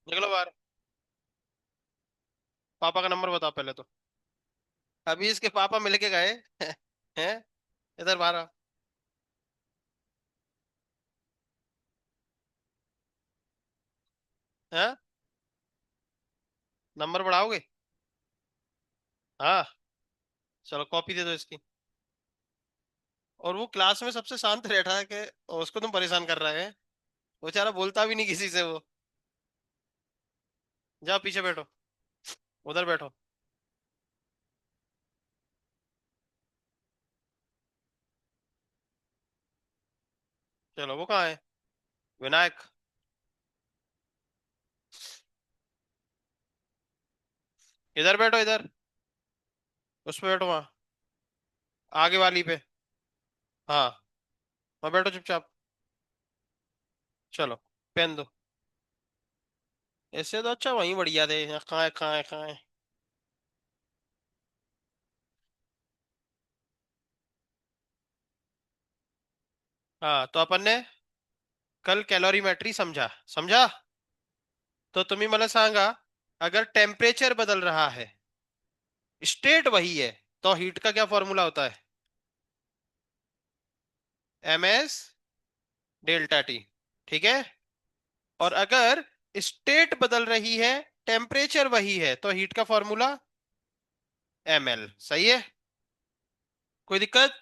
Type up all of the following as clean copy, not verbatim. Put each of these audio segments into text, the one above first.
निकलो बाहर। पापा का नंबर बताओ पहले तो। अभी इसके पापा मिलके गए हैं। इधर बाहर आओ। हैं? नंबर बढ़ाओगे? हाँ। चलो कॉपी दे दो इसकी। और वो क्लास में सबसे शांत बैठा है कि उसको तुम परेशान कर रहे हैं। वो बेचारा बोलता भी नहीं किसी से वो। जाओ पीछे बैठो। उधर बैठो। चलो वो कहाँ है? विनायक। इधर बैठो इधर। उस पे बैठो वहाँ। आगे वाली पे। हाँ। वहाँ बैठो चुपचाप। चलो। पेन दो। इससे तो अच्छा वहीं बढ़िया थे। कहाँ है कहाँ है कहाँ है? हाँ तो अपन ने कल कैलोरीमेट्री समझा। समझा? तो तुम्ही मला सांगा, अगर टेम्परेचर बदल रहा है, स्टेट वही है, तो हीट का क्या फॉर्मूला होता है? M S delta T. ठीक है। और अगर स्टेट बदल रही है, टेम्परेचर वही है, तो हीट का फॉर्मूला एम एल। सही है। कोई दिक्कत?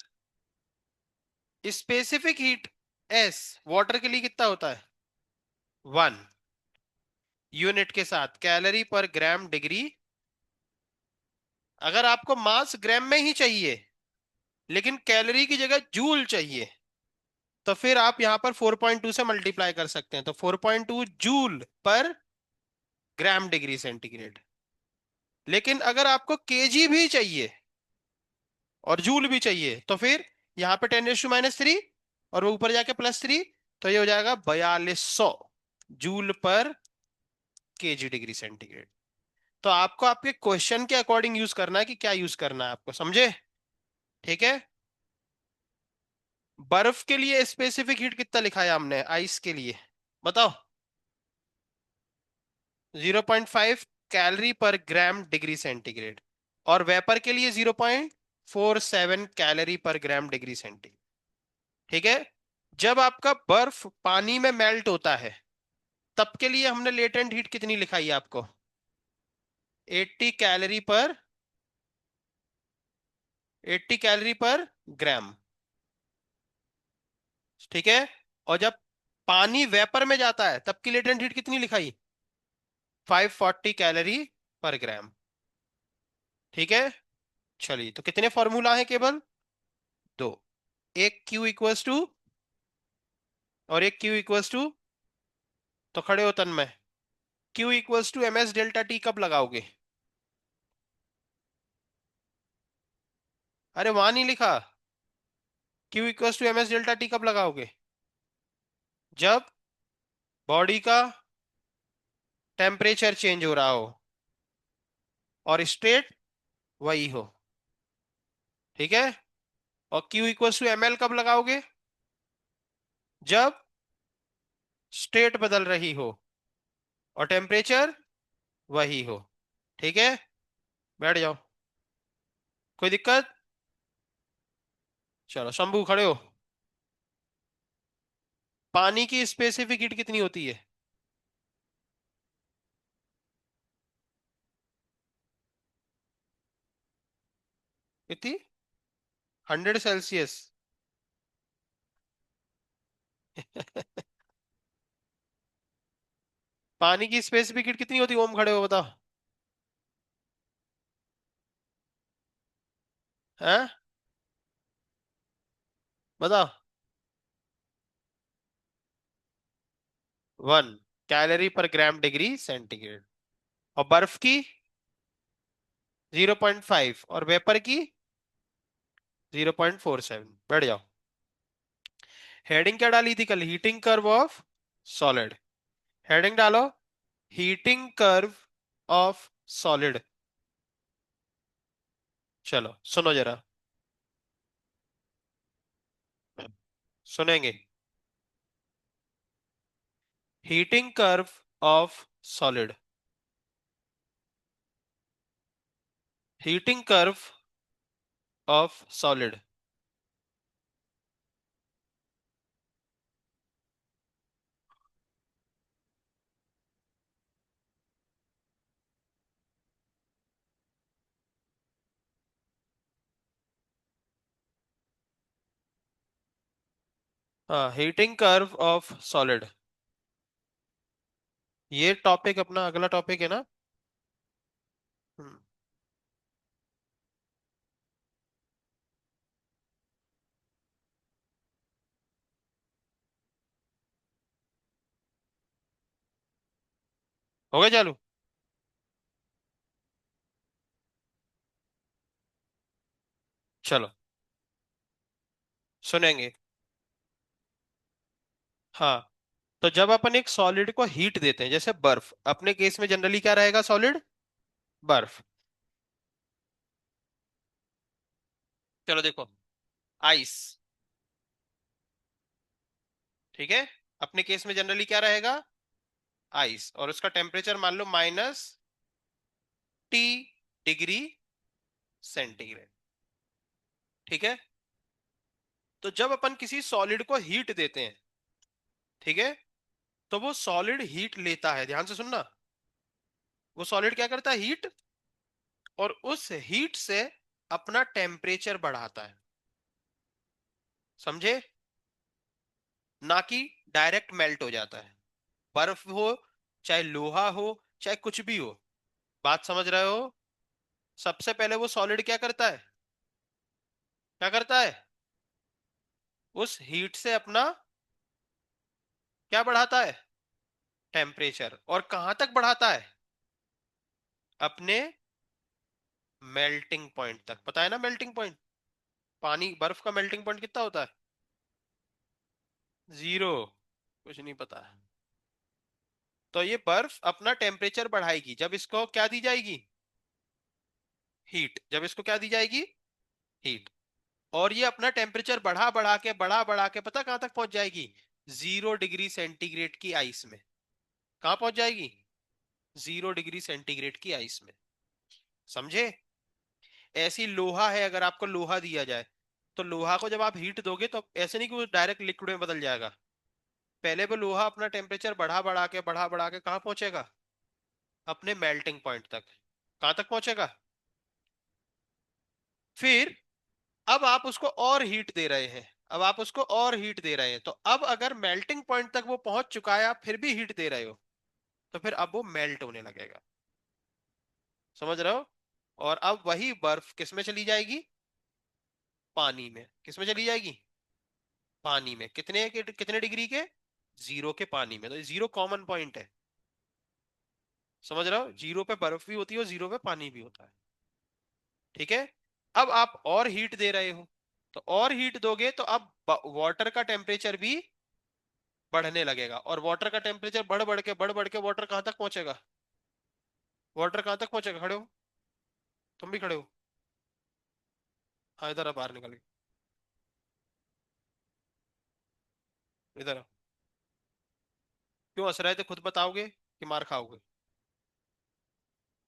स्पेसिफिक हीट एस वाटर के लिए कितना होता है? 1 यूनिट के साथ कैलोरी पर ग्राम डिग्री। अगर आपको मास ग्राम में ही चाहिए लेकिन कैलोरी की जगह जूल चाहिए, तो फिर आप यहां पर 4.2 से मल्टीप्लाई कर सकते हैं। तो 4.2 जूल पर ग्राम डिग्री सेंटीग्रेड। लेकिन अगर आपको केजी भी चाहिए और जूल भी चाहिए, तो फिर यहां पे 10⁻³ और वो ऊपर जाके +3। तो ये हो जाएगा 4200 जूल पर केजी डिग्री सेंटीग्रेड। तो आपको आपके क्वेश्चन के अकॉर्डिंग यूज करना है कि क्या यूज करना है आपको, समझे? ठीक है। बर्फ के लिए स्पेसिफिक हीट कितना लिखा है हमने आइस के लिए? बताओ। 0.5 कैलोरी पर ग्राम डिग्री सेंटीग्रेड। और वेपर के लिए 0.47 कैलोरी पर ग्राम डिग्री सेंटीग्रेड। ठीक है। जब आपका बर्फ पानी में मेल्ट होता है, तब के लिए हमने लेटेंट हीट कितनी लिखाई है आपको? 80 कैलोरी पर 80 कैलोरी पर ग्राम। ठीक है। और जब पानी वेपर में जाता है, तब की लेटेंट हीट कितनी लिखाई? 540 कैलोरी पर ग्राम। ठीक है। चलिए, तो कितने फॉर्मूला है केवल? दो। एक Q इक्वल्स टू और एक Q इक्वल्स टू। तो खड़े हो तन में। Q equals to M S delta T कब लगाओगे? अरे वहां नहीं लिखा। Q equals to M S delta T कब लगाओगे? जब बॉडी का टेम्परेचर चेंज हो रहा हो और स्टेट वही हो। ठीक है। और Q equals to M L कब लगाओगे? जब स्टेट बदल रही हो और टेम्परेचर वही हो। ठीक है। बैठ जाओ। कोई दिक्कत? चलो शंभू खड़े हो। पानी की स्पेसिफिक हीट कितनी होती है? कितनी? 100 सेल्सियस? पानी की स्पेसिफिक हीट कितनी होती है? ओम खड़े हो बताओ। हैं? बताओ। 1 कैलोरी पर ग्राम डिग्री सेंटीग्रेड। और बर्फ की 0.5 और वेपर की 0.47। बैठ जाओ। हेडिंग क्या डाली थी कल? Heating curve of solid. Heading डालो, हीटिंग कर्व ऑफ सॉलिड। चलो सुनो जरा। सुनेंगे? Heating curve of solid. Heating curve of solid. हाँ, हीटिंग कर्व ऑफ सॉलिड। ये टॉपिक अपना अगला टॉपिक है ना। हम्म, हो गया चालू। चलो सुनेंगे। हाँ, तो जब अपन एक सॉलिड को हीट देते हैं, जैसे बर्फ, अपने केस में जनरली क्या रहेगा? सॉलिड, बर्फ। चलो देखो, आइस, ठीक है, अपने केस में जनरली क्या रहेगा? आइस, और उसका टेम्परेचर मान लो -T डिग्री सेंटीग्रेड। ठीक है, तो जब अपन किसी सॉलिड को हीट देते हैं, ठीक है, तो वो सॉलिड हीट लेता है, ध्यान से सुनना। वो सॉलिड क्या करता है? हीट, और उस हीट से अपना टेम्परेचर बढ़ाता है। समझे? ना कि डायरेक्ट मेल्ट हो जाता है। बर्फ हो, चाहे लोहा हो, चाहे कुछ भी हो, बात समझ रहे हो? सबसे पहले वो सॉलिड क्या करता है? क्या करता है? उस हीट से अपना क्या बढ़ाता है? टेम्परेचर। और कहां तक बढ़ाता है? अपने मेल्टिंग पॉइंट तक। पता है ना मेल्टिंग पॉइंट? पानी, बर्फ का मेल्टिंग पॉइंट कितना होता है? जीरो। कुछ नहीं पता। तो ये बर्फ अपना टेम्परेचर बढ़ाएगी जब इसको क्या दी जाएगी? हीट। जब इसको क्या दी जाएगी? हीट। और ये अपना टेम्परेचर बढ़ा बढ़ा के पता कहां तक पहुंच जाएगी? 0 डिग्री सेंटीग्रेड की आइस में। कहां पहुंच जाएगी? 0 डिग्री सेंटीग्रेड की आइस में। समझे? ऐसी लोहा है, अगर आपको लोहा दिया जाए, तो लोहा को जब आप हीट दोगे तो ऐसे नहीं कि वो डायरेक्ट लिक्विड में बदल जाएगा। पहले वो लोहा अपना टेम्परेचर बढ़ा बढ़ा के कहां पहुंचेगा? अपने मेल्टिंग पॉइंट तक। कहां तक पहुंचेगा? फिर अब आप उसको और हीट दे रहे हैं। अब आप उसको और हीट दे रहे हैं, तो अब अगर मेल्टिंग पॉइंट तक वो पहुंच चुका है, आप फिर भी हीट दे रहे हो, तो फिर अब वो मेल्ट होने लगेगा। समझ रहे हो? और अब वही बर्फ किस में चली जाएगी? पानी में। किस में चली जाएगी? पानी में। कितने डिग्री के? जीरो के पानी में। तो जीरो कॉमन पॉइंट है। समझ रहे हो? जीरो पे बर्फ भी होती है और जीरो पे पानी भी होता है। ठीक है, अब आप और हीट दे रहे हो, तो और हीट दोगे तो अब वाटर का टेम्परेचर भी बढ़ने लगेगा, और वाटर का टेम्परेचर बढ़ बढ़ के वाटर कहां तक पहुंचेगा? वाटर कहां तक पहुंचेगा? खड़े हो? तुम भी खड़े हो? हाँ, इधर आ, बाहर निकल के। इधर आ। क्यों हंस रहे थे? खुद बताओगे कि मार खाओगे?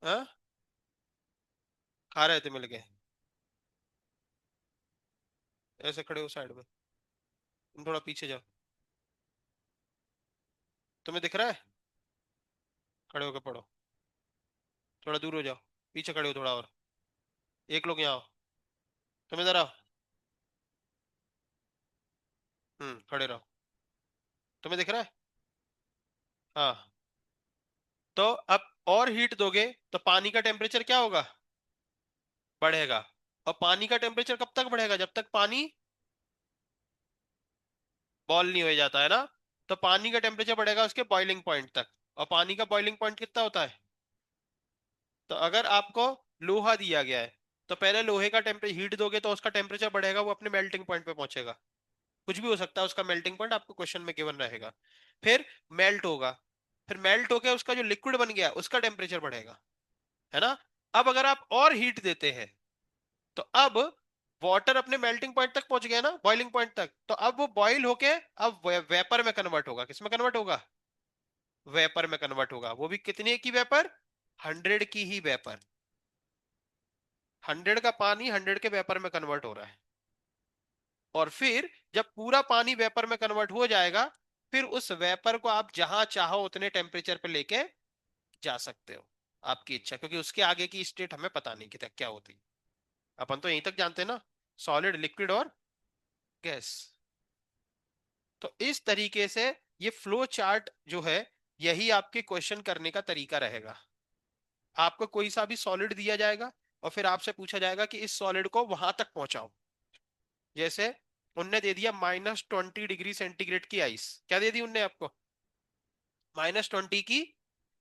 हाँ, खा रहे थे मिलके? ऐसे खड़े हो साइड में। तुम थोड़ा पीछे जाओ। तुम्हें दिख रहा है? खड़े होकर पढ़ो। थोड़ा दूर हो जाओ। पीछे खड़े हो थोड़ा और। एक लोग यहाँ आओ। तुम इधर आओ। खड़े रहो। तुम्हें दिख रहा है? हाँ। तो अब और हीट दोगे तो पानी का टेम्परेचर क्या होगा? बढ़ेगा। और पानी का टेम्परेचर कब तक बढ़ेगा? जब तक पानी बॉयल नहीं हो जाता है ना। तो पानी का टेम्परेचर बढ़ेगा उसके बॉइलिंग पॉइंट तक। और पानी का बॉइलिंग पॉइंट कितना होता है? तो अगर आपको लोहा दिया गया है, तो पहले लोहे का टेम्परेचर हीट दोगे तो उसका टेम्परेचर बढ़ेगा, वो अपने मेल्टिंग पॉइंट पे पहुंचेगा। कुछ भी हो सकता है उसका मेल्टिंग पॉइंट, आपको क्वेश्चन में गिवन रहेगा। फिर मेल्ट होगा। फिर मेल्ट होकर उसका जो लिक्विड बन गया उसका टेम्परेचर बढ़ेगा, है ना। अब अगर आप और हीट देते हैं, तो अब वाटर अपने मेल्टिंग पॉइंट तक पहुंच गया ना, बॉइलिंग पॉइंट तक, तो अब वो बॉइल होके अब वेपर में कन्वर्ट होगा। किसमें कन्वर्ट होगा? वेपर में कन्वर्ट होगा, वो भी कितने की वेपर, 100 की ही वेपर। 100 का पानी 100 के वेपर में कन्वर्ट हो रहा है। और फिर जब पूरा पानी वेपर में कन्वर्ट हो जाएगा, फिर उस वेपर को आप जहां चाहो उतने टेम्परेचर पे लेके जा सकते हो, आपकी इच्छा, क्योंकि उसके आगे की स्टेट हमें पता नहीं कि क्या होती। अपन तो यहीं तक जानते हैं ना, सॉलिड, लिक्विड और गैस। तो इस तरीके से ये फ्लो चार्ट जो है, यही आपके क्वेश्चन करने का तरीका रहेगा। आपको कोई सा भी सॉलिड दिया जाएगा और फिर आपसे पूछा जाएगा कि इस सॉलिड को वहां तक पहुंचाओ। जैसे उनने दे दिया -20 डिग्री सेंटीग्रेड की आइस, क्या दे दी उनने आपको, -20 की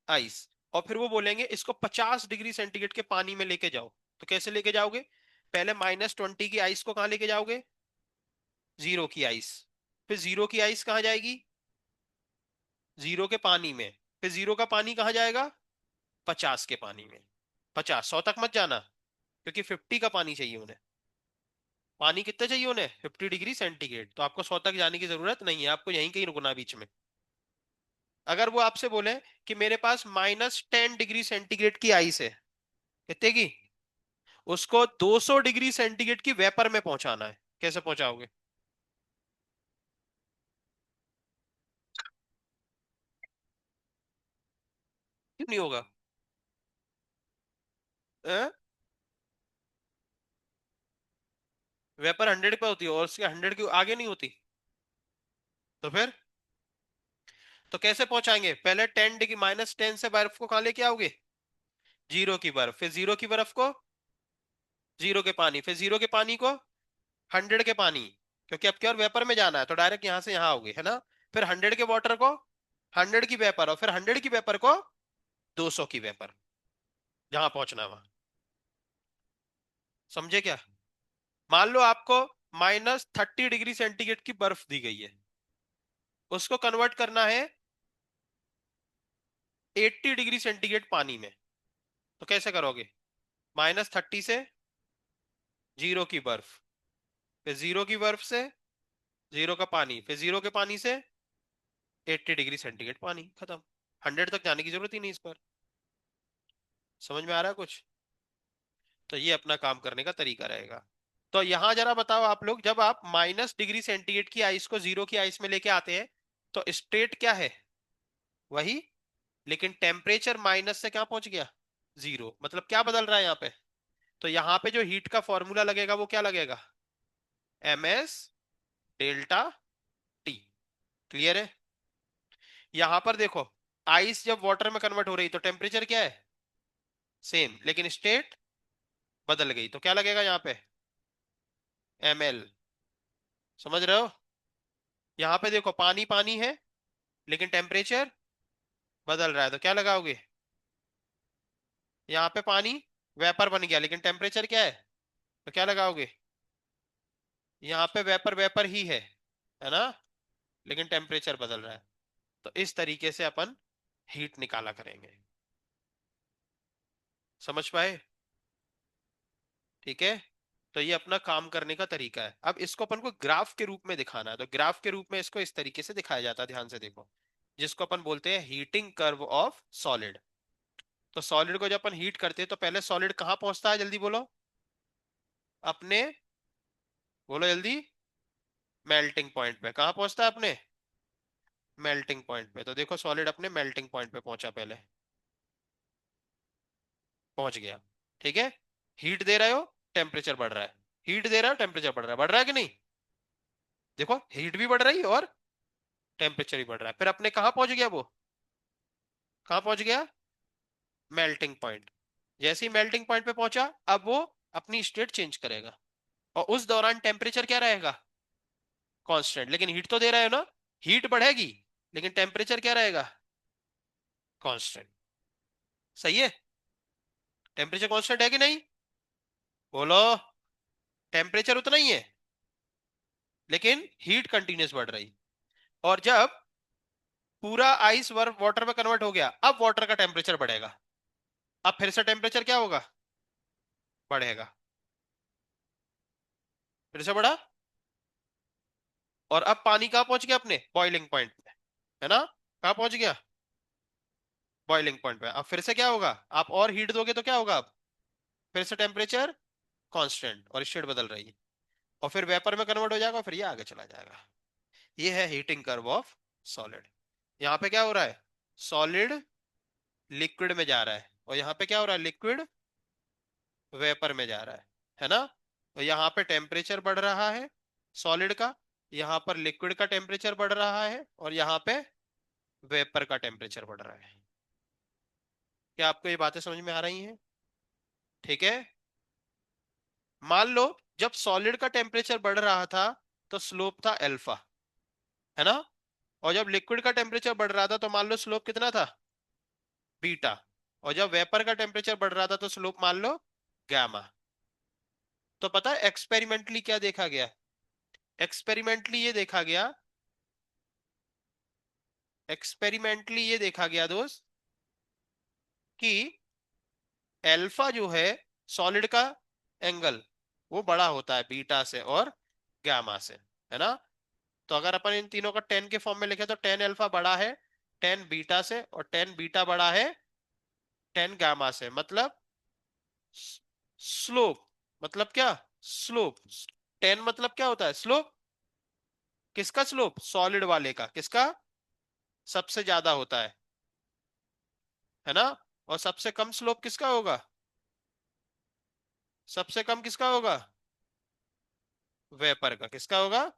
आइस। और फिर वो बोलेंगे इसको 50 डिग्री सेंटीग्रेड के पानी में लेके जाओ। तो कैसे लेके जाओगे, पहले -20 की आइस को कहां लेके जाओगे, जीरो की आइस। फिर जीरो की आइस कहां जाएगी, जीरो के पानी में। फिर जीरो का पानी कहां जाएगा, 50 के पानी में। 50, 100 तक मत जाना, क्योंकि 50 का पानी चाहिए उन्हें। पानी कितना चाहिए उन्हें, 50 डिग्री सेंटीग्रेड। तो आपको 100 तक जाने की जरूरत नहीं है, आपको यहीं कहीं रुकना बीच में। अगर वो आपसे बोले कि मेरे पास -10 डिग्री सेंटीग्रेड की आइस है, कितने की, उसको 200 डिग्री सेंटीग्रेड की वेपर में पहुंचाना है, कैसे पहुंचाओगे, क्यों नहीं होगा। वेपर 100 पे होती है और उसके 100 के आगे नहीं होती। तो फिर तो कैसे पहुंचाएंगे, पहले 10 डिग्री, -10 से बर्फ को कहां लेके आओगे, जीरो की बर्फ। फिर जीरो की बर्फ को जीरो के पानी, फिर जीरो के पानी को 100 के पानी, क्योंकि अब क्या और वेपर में जाना है तो डायरेक्ट यहां से यहां आओगे, है ना। फिर 100 के वाटर को 100 की वेपर, और फिर 100 की वेपर को 200 की वेपर, जहां पहुंचना है वहां। समझे क्या। मान लो आपको -30 डिग्री सेंटीग्रेड की बर्फ दी गई है, उसको कन्वर्ट करना है 80 डिग्री सेंटीग्रेड पानी में। तो कैसे करोगे, -30 से जीरो की बर्फ, फिर जीरो की बर्फ से जीरो का पानी, फिर जीरो के पानी से 80 डिग्री सेंटीग्रेड पानी, खत्म। 100 तक जाने की जरूरत ही नहीं इस पर। समझ में आ रहा है कुछ। तो ये अपना काम करने का तरीका रहेगा। तो यहां जरा बताओ आप लोग, जब आप -डिग्री सेंटीग्रेड की आइस को जीरो की आइस में लेके आते हैं, तो स्टेट क्या है, वही, लेकिन टेम्परेचर माइनस से क्या पहुंच गया, जीरो। मतलब क्या बदल रहा है यहाँ पे, तो यहाँ पे जो हीट का फॉर्मूला लगेगा वो क्या लगेगा, MS डेल्टा T। क्लियर है। यहां पर देखो, आइस जब वाटर में कन्वर्ट हो रही तो टेम्परेचर क्या है, सेम, लेकिन स्टेट बदल गई, तो क्या लगेगा यहाँ पे, ML। समझ रहे हो। यहाँ पे देखो पानी पानी है, लेकिन टेम्परेचर बदल रहा है, तो क्या लगाओगे, यहाँ पे पानी वेपर बन गया, लेकिन टेम्परेचर क्या है, तो क्या लगाओगे, यहाँ पे वेपर वेपर ही है ना, लेकिन टेम्परेचर बदल रहा है। तो इस तरीके से अपन हीट निकाला करेंगे। समझ पाए, ठीक है। तो ये अपना काम करने का तरीका है। अब इसको अपन को ग्राफ के रूप में दिखाना है, तो ग्राफ के रूप में इसको इस तरीके से दिखाया जाता है, ध्यान से देखो, जिसको अपन बोलते हैं हीटिंग कर्व ऑफ सॉलिड। तो सॉलिड को जब अपन हीट करते हैं तो पहले सॉलिड कहां पहुंचता है, जल्दी बोलो, अपने, बोलो जल्दी, मेल्टिंग पॉइंट पे। कहां पहुंचता है अपने, मेल्टिंग पॉइंट पे। तो देखो सॉलिड अपने मेल्टिंग पॉइंट पे पहुंचा, पहले पहुंच गया, ठीक है। हीट दे रहे हो, टेम्परेचर बढ़ रहा है, हीट दे रहा है, टेम्परेचर बढ़ रहा है कि नहीं, देखो हीट भी बढ़ रही है और टेम्परेचर भी बढ़ रहा है। फिर अपने कहां पहुंच गया वो, कहां पहुंच गया, मेल्टिंग पॉइंट। जैसे ही मेल्टिंग पॉइंट पे पहुंचा, अब वो अपनी स्टेट चेंज करेगा, और उस दौरान टेम्परेचर क्या रहेगा, कांस्टेंट। लेकिन हीट तो दे रहा है ना, हीट बढ़ेगी, लेकिन टेम्परेचर क्या रहेगा, कांस्टेंट। सही है। टेम्परेचर कांस्टेंट है कि नहीं, बोलो, टेम्परेचर उतना ही है, लेकिन हीट कंटिन्यूस बढ़ रही। और जब पूरा आइस वाटर में कन्वर्ट हो गया, अब वाटर का टेम्परेचर बढ़ेगा, अब फिर से टेम्परेचर क्या होगा, बढ़ेगा, फिर से बढ़ा। और अब पानी कहां पहुंच गया, अपने बॉइलिंग पॉइंट पे, है ना, कहां पहुंच गया, बॉइलिंग पॉइंट पे। अब फिर से क्या होगा, आप और हीट दोगे तो क्या होगा, अब फिर से टेम्परेचर कांस्टेंट और स्टेट बदल रही है, और फिर वेपर में कन्वर्ट हो जाएगा, फिर ये आगे चला जाएगा। ये है हीटिंग कर्व ऑफ सॉलिड। यहाँ पे क्या हो रहा है, सॉलिड लिक्विड में जा रहा है, और यहाँ पे क्या हो रहा है, लिक्विड वेपर में जा रहा है ना। तो यहाँ पे टेम्परेचर बढ़ रहा है सॉलिड का, यहाँ पर लिक्विड का टेम्परेचर बढ़ रहा है, और यहाँ पे वेपर का टेम्परेचर बढ़ रहा है। क्या आपको ये बातें समझ में आ रही हैं? ठीक है। मान लो जब सॉलिड का टेम्परेचर बढ़ रहा था तो स्लोप था अल्फा, है ना। और जब लिक्विड का टेम्परेचर बढ़ रहा था तो मान लो स्लोप कितना था, बीटा। और जब वेपर का टेम्परेचर बढ़ रहा था तो स्लोप मान लो गामा। तो पता है एक्सपेरिमेंटली क्या देखा गया, एक्सपेरिमेंटली ये देखा गया, एक्सपेरिमेंटली ये देखा गया दोस्त कि अल्फा जो है सॉलिड का एंगल वो बड़ा होता है बीटा से और गामा से, है ना। तो अगर अपन इन तीनों का टेन के फॉर्म में लिखे तो टेन अल्फा बड़ा है टेन बीटा से, और टेन बीटा बड़ा है टेन गामा से। मतलब स्लोप, मतलब क्या, स्लोप। टेन मतलब क्या होता है, स्लोप। किसका स्लोप, सॉलिड वाले का, किसका, सबसे ज्यादा होता है ना। और सबसे कम स्लोप किसका होगा, सबसे कम किसका होगा, वेपर का। किसका होगा,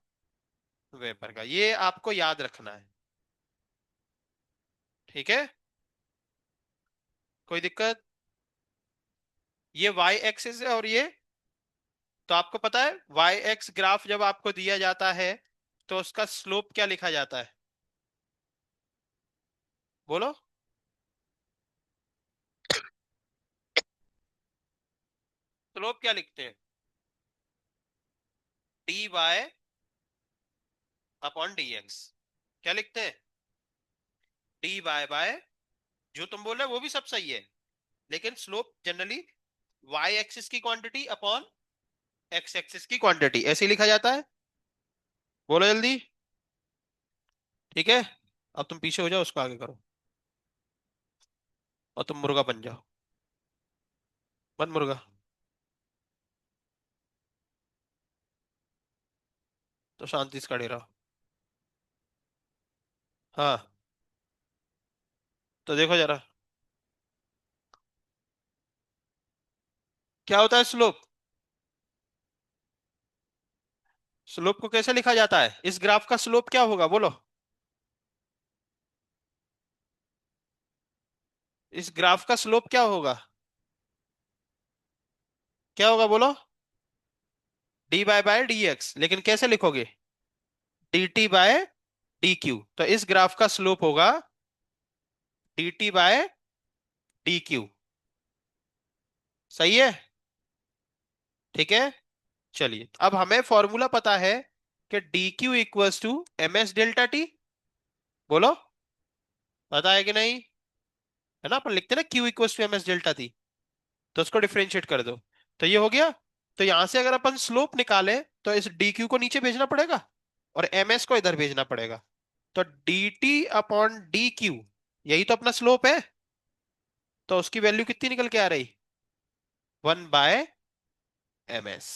वेपर का। ये आपको याद रखना है, ठीक है। कोई दिक्कत, ये वाई एक्सिस है और ये, तो आपको पता है वाई एक्स ग्राफ जब आपको दिया जाता है तो उसका स्लोप क्या लिखा जाता है, बोलो। स्लोप क्या लिखते हैं, D Y upon D X. क्या लिखते हैं, डी वाई बाय, जो तुम बोल रहे हो वो भी सब सही है, लेकिन स्लोप जनरली वाई एक्सिस की क्वांटिटी अपॉन एक्स एक्सिस की क्वांटिटी ऐसे ही लिखा जाता है। बोलो जल्दी, ठीक है। अब तुम पीछे हो जाओ, उसको आगे करो, और तुम मुर्गा बन जाओ। बन मुर्गा। तो शांति से खड़े रहो। हाँ, तो देखो जरा क्या होता है स्लोप। स्लोप को कैसे लिखा जाता है, इस ग्राफ का स्लोप क्या होगा बोलो, इस ग्राफ का स्लोप क्या होगा, क्या होगा बोलो, D by by D X. लेकिन कैसे लिखोगे, D T by D Q. तो इस ग्राफ का स्लोप होगा D T by D Q. सही है, ठीक है। चलिए अब हमें फॉर्मूला पता है कि D Q equals to M S delta T. बोलो, पता है कि नहीं, है ना। अपन लिखते हैं ना Q equals to M S delta T, तो उसको डिफरेंशिएट कर दो, तो ये हो गया। तो यहां से अगर अपन स्लोप निकाले तो इस डी क्यू को नीचे भेजना पड़ेगा और एम एस को इधर भेजना पड़ेगा। तो D T upon D Q, यही तो अपना स्लोप है। तो उसकी वैल्यू कितनी निकल के आ रही, 1/ms।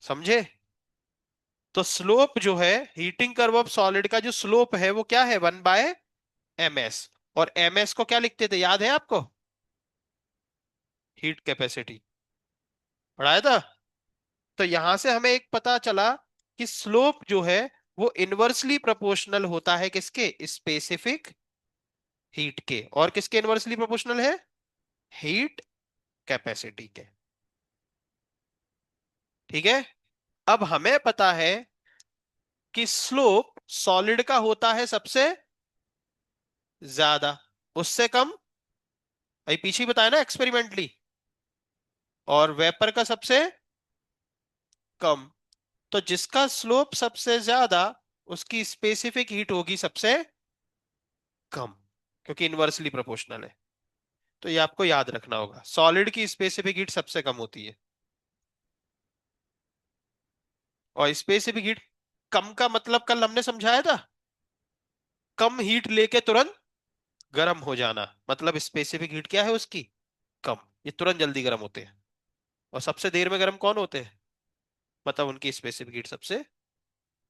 समझे। तो स्लोप जो है, हीटिंग कर्व ऑफ सॉलिड का जो स्लोप है वो क्या है, 1/ms। और ms को क्या लिखते थे, याद है आपको, हीट कैपेसिटी, पढ़ाया था। तो यहां से हमें एक पता चला कि स्लोप जो है वो इनवर्सली प्रोपोर्शनल होता है किसके, स्पेसिफिक हीट के। और किसके इनवर्सली प्रोपोर्शनल है, हीट कैपेसिटी के। ठीक है। अब हमें पता है कि स्लोप सॉलिड का होता है सबसे ज्यादा, उससे कम, अभी पीछे ही बताया ना एक्सपेरिमेंटली, और वेपर का सबसे कम। तो जिसका स्लोप सबसे ज्यादा उसकी स्पेसिफिक हीट होगी सबसे कम, क्योंकि इनवर्सली प्रोपोर्शनल है। तो ये आपको याद रखना होगा, सॉलिड की स्पेसिफिक हीट सबसे कम होती है। और स्पेसिफिक हीट कम का मतलब कल हमने समझाया था, कम हीट लेके तुरंत गर्म हो जाना मतलब स्पेसिफिक हीट क्या है उसकी, कम। ये तुरंत जल्दी गर्म होते हैं। और सबसे देर में गर्म कौन होते हैं, मतलब उनकी स्पेसिफिक हीट सबसे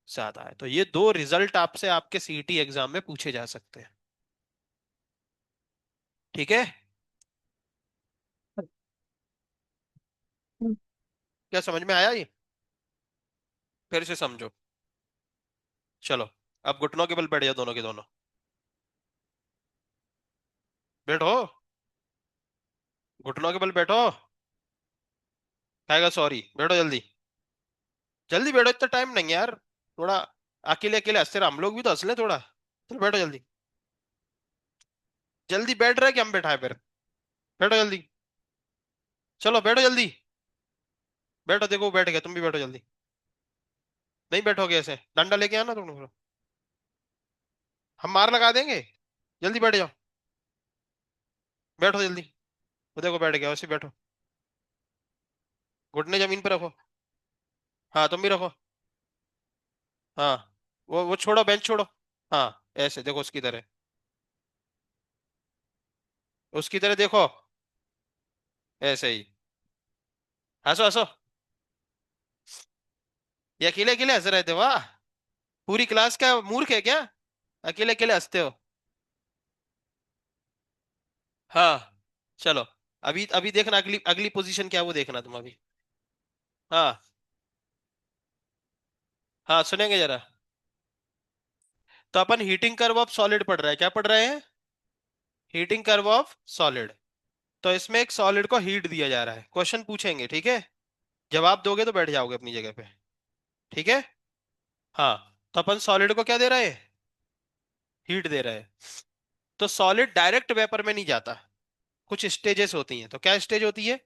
ज्यादा है। तो ये दो रिजल्ट आपसे आपके सीईटी एग्जाम में पूछे जा सकते हैं। ठीक है। क्या समझ में आया ये, फिर से समझो। चलो, अब घुटनों के बल बैठ जाओ दोनों के दोनों। बैठो, घुटनों के बल बैठो। कहेगा सॉरी, बैठो जल्दी। जल्दी बैठो, इतना टाइम नहीं है यार, थोड़ा अकेले अकेले हंसते रहो, हम लोग भी तो हंस ले थोड़ा। चलो बैठो जल्दी। जल्दी बैठ रहे कि हम बैठा है फिर। बैठो जल्दी। चलो बैठो जल्दी। बैठो, देखो वो बैठ गया, तुम भी बैठो जल्दी। नहीं बैठोगे ऐसे, डंडा लेके आना तुम लोग। हम मार लगा देंगे। जल्दी बैठ जाओ। बैठो जल्दी। वो देखो बैठ गया, वैसे बैठो। घुटने जमीन पे रखो। हाँ तुम भी रखो। हाँ, वो छोड़ो, बेंच छोड़ो। हाँ, ऐसे देखो उसकी तरह। उसकी तरह देखो। ऐसे ही। हंसो हंसो। ये अकेले अकेले हंस रहे थे, वाह। पूरी क्लास का मूर्ख है क्या, अकेले अकेले हंसते हो। हाँ। चलो, अभी अभी देखना, अगली अगली पोजीशन क्या है वो देखना तुम अभी। हाँ। हाँ सुनेंगे जरा। तो अपन हीटिंग कर्व ऑफ सॉलिड पढ़ रहे हैं, क्या पढ़ रहे हैं, हीटिंग कर्व ऑफ सॉलिड। तो इसमें एक सॉलिड को हीट दिया जा रहा है, क्वेश्चन पूछेंगे, ठीक है। जवाब दोगे तो बैठ जाओगे अपनी जगह पे। ठीक है। हाँ। तो अपन सॉलिड को क्या दे रहे हैं, हीट दे रहे हैं। तो सॉलिड डायरेक्ट वेपर में नहीं जाता, कुछ स्टेजेस होती हैं। तो क्या स्टेज होती है,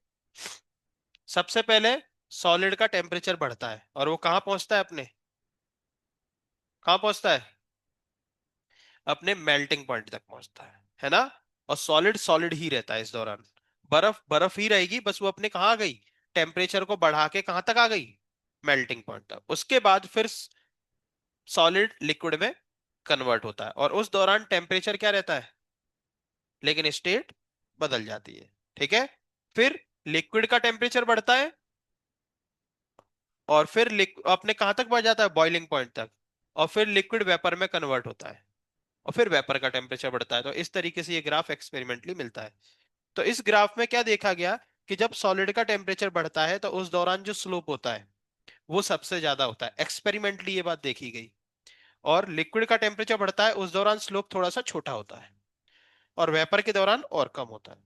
सबसे पहले सॉलिड का टेम्परेचर बढ़ता है और वो कहाँ पहुंचता है अपने, कहाँ पहुंचता है, अपने मेल्टिंग पॉइंट तक पहुंचता है ना। और सॉलिड सॉलिड ही रहता है इस दौरान। बर्फ बर्फ ही रहेगी, बस वो अपने कहाँ आ गई, टेम्परेचर को बढ़ा के कहाँ तक आ गई, मेल्टिंग पॉइंट तक। उसके बाद फिर सॉलिड लिक्विड में कन्वर्ट होता है और उस दौरान टेम्परेचर क्या रहता है, लेकिन स्टेट बदल जाती है। ठीक है। फिर लिक्विड का टेम्परेचर बढ़ता है और फिर अपने कहाँ तक बढ़ जाता है, बॉइलिंग पॉइंट तक। और फिर लिक्विड वेपर में कन्वर्ट होता है और फिर वेपर का टेम्परेचर बढ़ता है। तो इस तरीके से ये ग्राफ एक्सपेरिमेंटली मिलता है। तो इस ग्राफ में क्या देखा गया कि जब सॉलिड का टेम्परेचर बढ़ता है तो उस दौरान जो स्लोप होता है वो सबसे ज्यादा होता है, एक्सपेरिमेंटली ये बात देखी गई। और लिक्विड का टेम्परेचर बढ़ता है उस दौरान स्लोप थोड़ा सा छोटा होता है और वेपर के दौरान और कम होता है।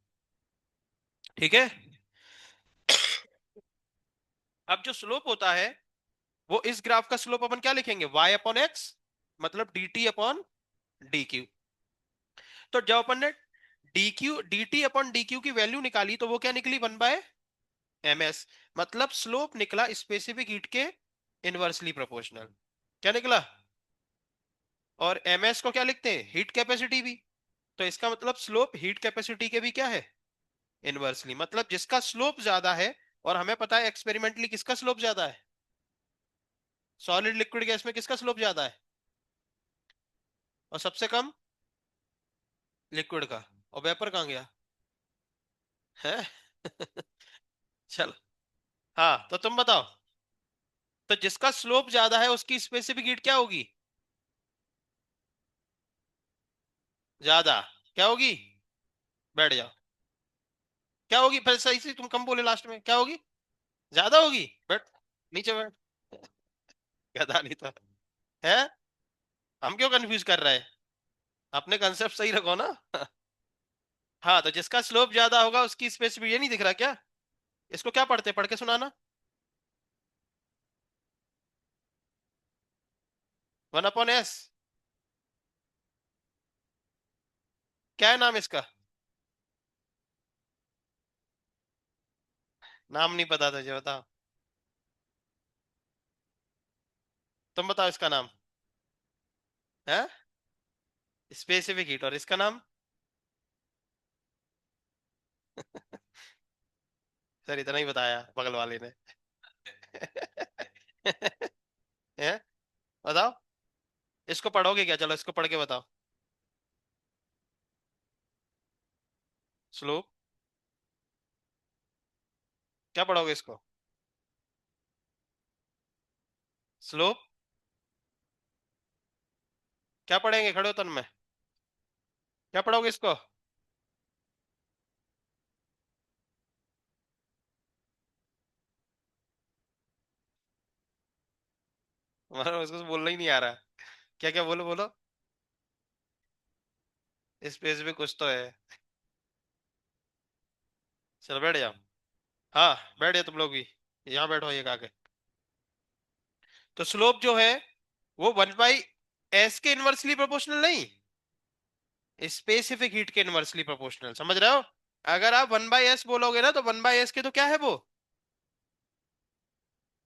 ठीक है। अब जो स्लोप होता है वो इस ग्राफ का स्लोप अपन क्या लिखेंगे, y अपॉन एक्स, मतलब dt अपॉन डी क्यू। तो जब अपन ने dt अपॉन डी क्यू की वैल्यू निकाली तो वो क्या निकली, 1/ms। मतलब स्लोप निकला स्पेसिफिक हीट के इनवर्सली प्रोपोर्शनल। क्या निकला, और ms को क्या लिखते हैं, हीट कैपेसिटी भी। तो इसका मतलब स्लोप हीट कैपेसिटी के भी क्या है, इनवर्सली। मतलब जिसका स्लोप ज्यादा है, और हमें पता है एक्सपेरिमेंटली किसका स्लोप ज्यादा है, सॉलिड लिक्विड गैस में किसका स्लोप ज्यादा है, और सबसे कम लिक्विड का। और वेपर कहाँ गया है। चलो। हाँ तो तुम बताओ, तो जिसका स्लोप ज्यादा है उसकी स्पेसिफिक हीट क्या होगी, ज्यादा। क्या होगी, बैठ जाओ। क्या होगी, फिर सही से तुम कम बोले लास्ट में, क्या होगी, ज्यादा होगी। बैठ, नीचे बैठ। गधा नहीं था है। हम क्यों कंफ्यूज कर रहे हैं, अपने कंसेप्ट सही रखो ना। हाँ, तो जिसका स्लोप ज्यादा होगा उसकी स्पेसिफिक, ये नहीं दिख रहा क्या, इसको क्या पढ़ते, पढ़ के सुनाना। 1/s। क्या है नाम इसका, नाम नहीं पता तुझे, बताओ। तुम बताओ इसका नाम है, स्पेसिफिक हीट। और इसका नाम, सर इतना ही बताया बगल वाले ने। है, बताओ। इसको पढ़ोगे क्या, चलो इसको पढ़ के बताओ। स्लोप क्या पढ़ोगे इसको? स्लोप क्या पढ़ेंगे, खड़े हो तन में? क्या पढ़ोगे इसको? मतलब इसको तो बोलना ही नहीं आ रहा। क्या क्या, बोलो बोलो। स्पेस में कुछ तो है। चलो बैठ जाओ। हाँ, बैठ जाओ तुम लोग भी। यहाँ बैठो ये आके। तो स्लोप जो है वो 1/s के इनवर्सली प्रोपोर्शनल नहीं, स्पेसिफिक हीट के इनवर्सली प्रोपोर्शनल, समझ रहे हो? अगर आप 1/s बोलोगे ना, तो 1/s के तो क्या है वो,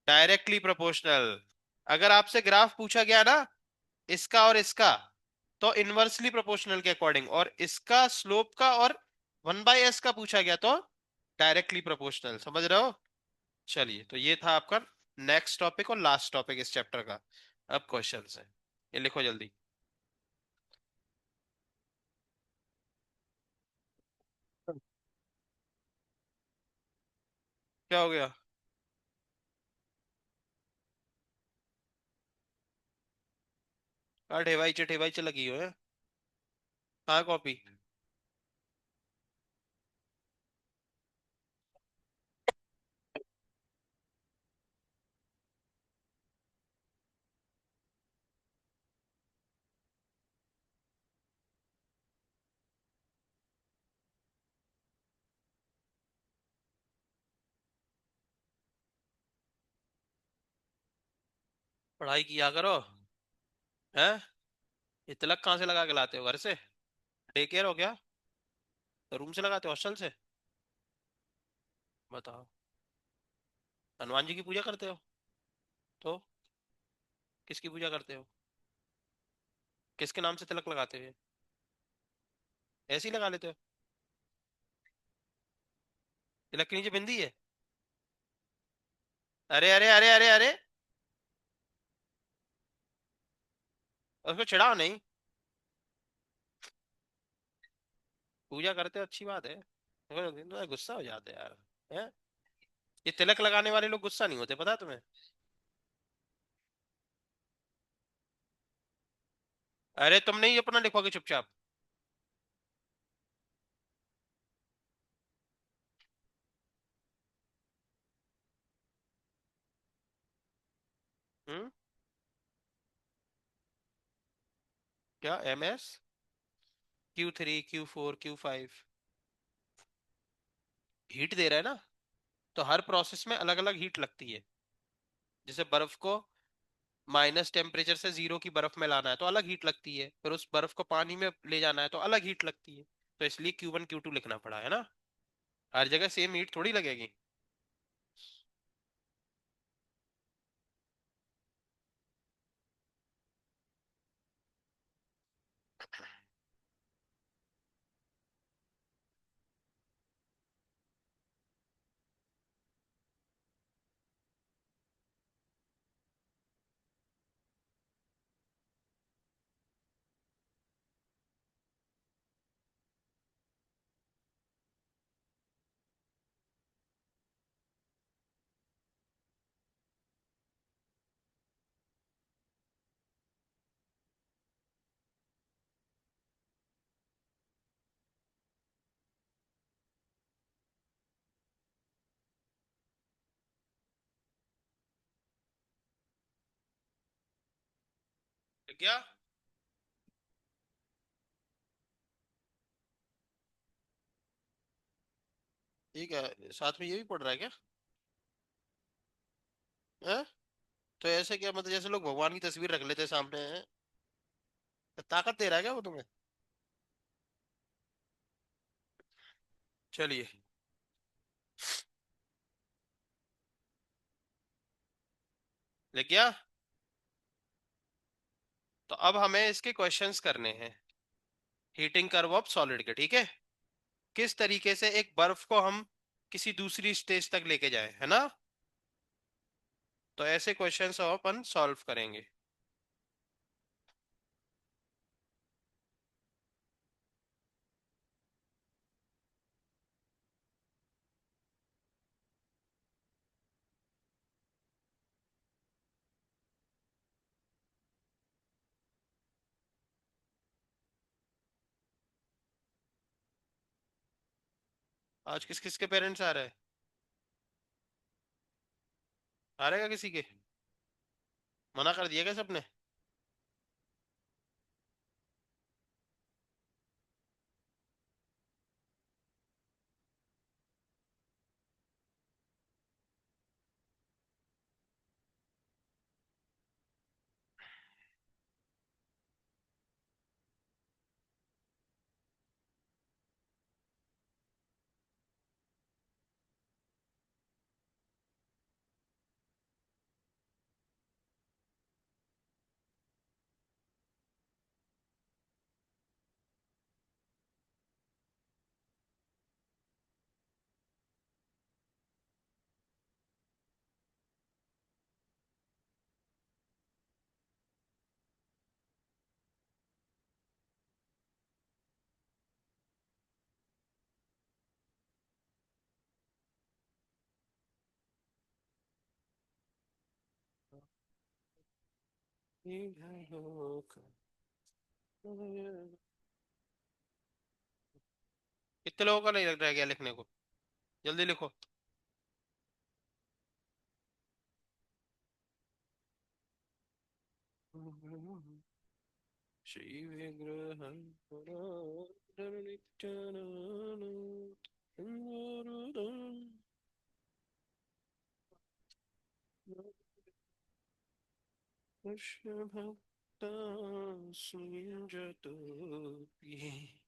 डायरेक्टली प्रोपोर्शनल। अगर आपसे ग्राफ पूछा गया ना, इसका और इसका, तो इनवर्सली प्रोपोर्शनल के अकॉर्डिंग, और इसका स्लोप का और 1/s का पूछा गया तो डायरेक्टली प्रोपोर्शनल, समझ रहे हो? चलिए, तो ये था आपका नेक्स्ट टॉपिक और लास्ट टॉपिक इस चैप्टर का। अब क्वेश्चन है, ये लिखो जल्दी। क्या हो गया? ठेवाई ठेवाई लगी हो है। हाँ, कॉपी। पढ़ाई किया करो। हैं? ये तिलक कहाँ से लगा के लाते हो, घर से? डे केयर हो क्या? तो रूम से लगाते हो, हॉस्टल से? बताओ। हनुमान जी की पूजा करते हो? तो किसकी पूजा करते हो? किसके नाम से तिलक लगाते हो? ऐसे ही लगा लेते हो? तिलक के नीचे बिंदी है? अरे अरे अरे अरे अरे, उसको चिढ़ाओ नहीं। पूजा करते हो, अच्छी बात है, मगर तो गुस्सा हो जाते हैं यार। हैं? ये तिलक लगाने वाले लोग गुस्सा नहीं होते, पता है तुम्हें? अरे तुम नहीं अपना लिखोगे चुपचाप? हम्म? क्या MS? Q3 Q4 Q5? Heat दे रहा है ना, तो हर प्रोसेस में अलग अलग हीट लगती है। जैसे बर्फ को माइनस टेम्परेचर से जीरो की बर्फ में लाना है तो अलग हीट लगती है, फिर उस बर्फ को पानी में ले जाना है तो अलग हीट लगती है। तो इसलिए Q1 Q2 लिखना पड़ा है ना। हर जगह सेम हीट थोड़ी लगेगी। क्या? ठीक है, साथ में ये भी पढ़ रहा है क्या? हैं? तो ऐसे क्या मतलब, जैसे लोग भगवान की तस्वीर रख लेते हैं सामने हैं? ताकत दे रहा है क्या वो तुम्हें? चलिए। ले गया। तो अब हमें इसके क्वेश्चंस करने हैं, हीटिंग कर्व ऑफ सॉलिड के, ठीक है? किस तरीके से एक बर्फ को हम किसी दूसरी स्टेज तक लेके जाए, है ना? तो ऐसे क्वेश्चंस अपन सॉल्व करेंगे। आज किस किस के पेरेंट्स आ रहे हैं? आ रहेगा किसी के? मना कर दिया क्या सबने? कितने लोगों का नहीं लग रहा है क्या लिखने को? जल्दी लिखो। श्री विग्रह भक्त सुंजतो पी।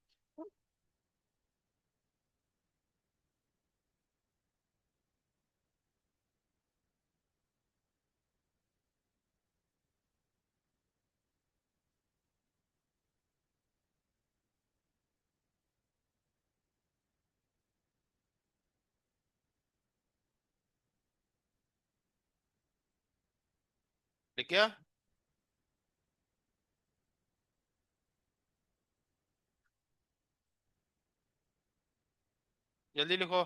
लिख क्या? जल्दी लिखो।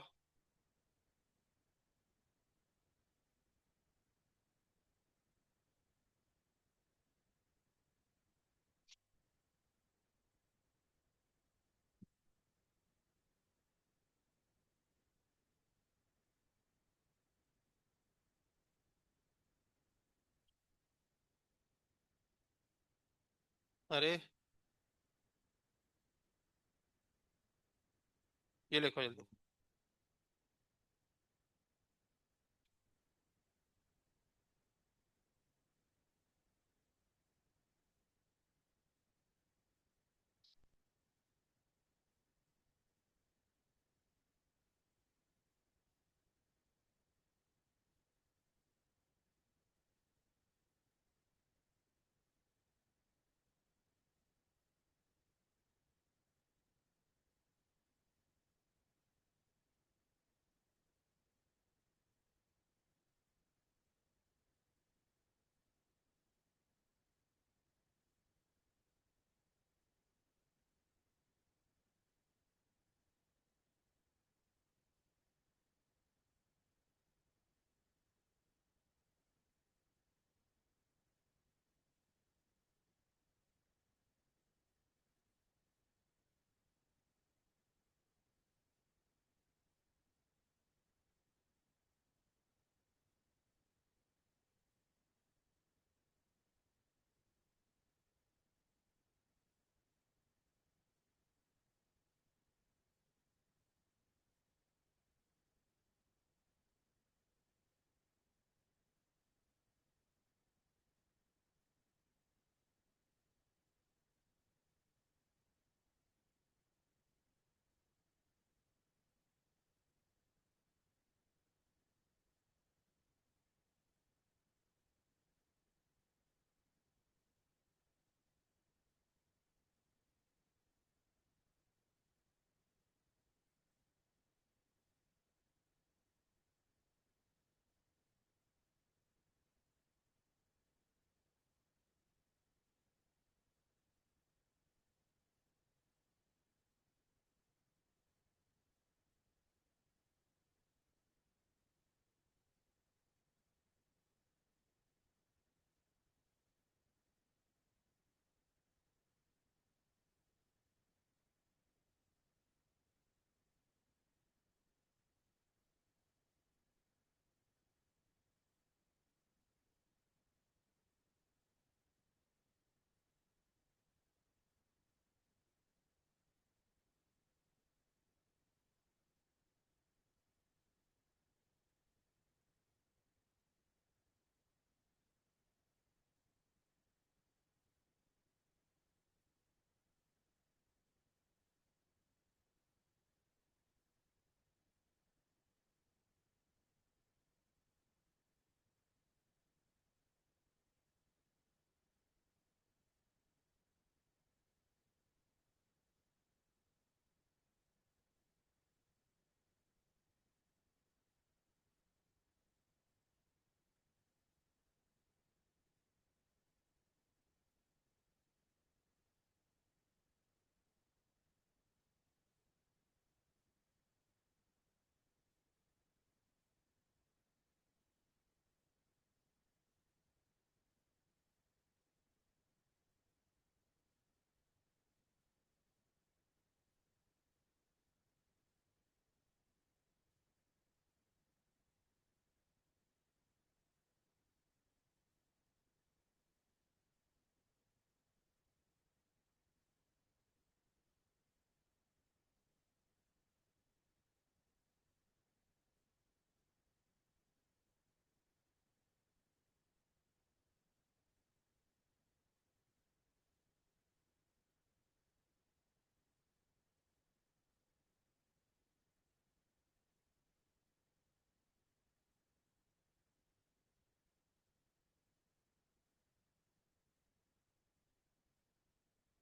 अरे ये लिखो जल्दी।